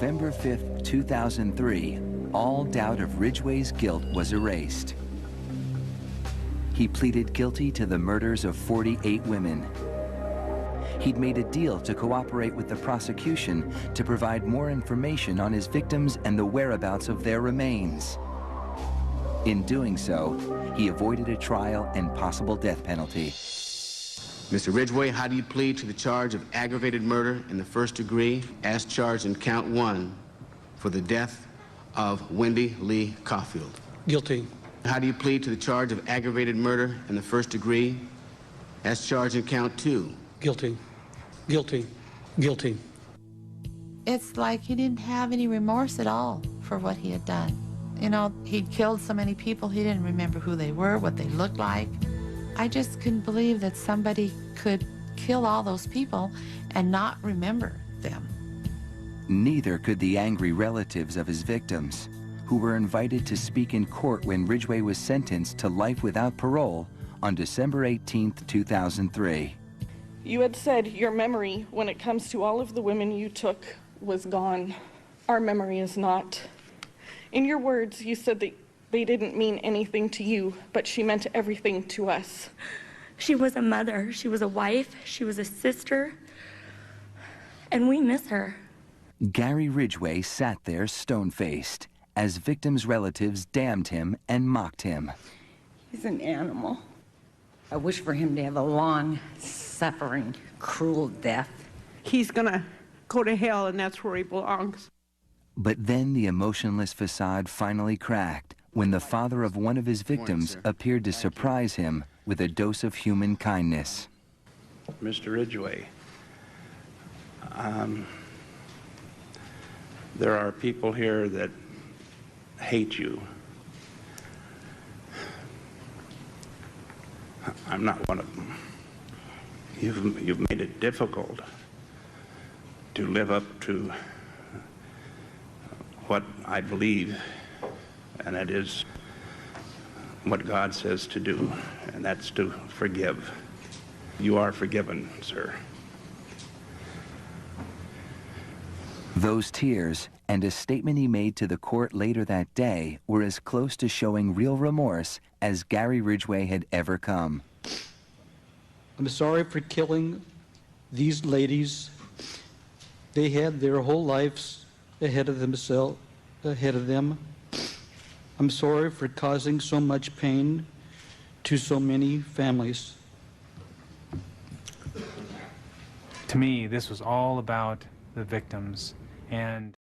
November 5th, 2003, all doubt of Ridgway's guilt was erased. He pleaded guilty to the murders of 48 women. He'd made a deal to cooperate with the prosecution to provide more information on his victims and the whereabouts of their remains. In doing so, he avoided a trial and possible death penalty. Mr. Ridgway, how do you plead to the charge of aggravated murder in the first degree as charged in count 1 for the death of Wendy Lee Caulfield? Guilty. How do you plead to the charge of aggravated murder in the first degree as charged in count 2? Guilty. Guilty. Guilty. It's like he didn't have any remorse at all for what he had done. You know, he'd killed so many people, he didn't remember who they were, what they looked like. I just couldn't believe that somebody could kill all those people and not remember them. Neither could the angry relatives of his victims, who were invited to speak in court when Ridgway was sentenced to life without parole on December 18th, 2003. You had said your memory, when it comes to all of the women you took, was gone. Our memory is not. In your words, you said that they didn't mean anything to you, but she meant everything to us. She was a mother, she was a wife, she was a sister, and we miss her. Gary Ridgway sat there stone-faced as victims' relatives damned him and mocked him. He's an animal. I wish for him to have a long, suffering, cruel death. He's gonna go to hell, and that's where he belongs. But then the emotionless facade finally cracked when the father of one of his victims appeared to surprise him with a dose of human kindness. Mr. Ridgway, there are people here that hate you. I'm not one of them. You've made it difficult to live up to what I believe, and it is what God says to do, and that's to forgive. You are forgiven, sir. Those tears and a statement he made to the court later that day were as close to showing real remorse as Gary Ridgway had ever come. I'm sorry for killing these ladies. They had their whole lives ahead of them. I'm sorry for causing so much pain to so many families. To me, this was all about the victims, and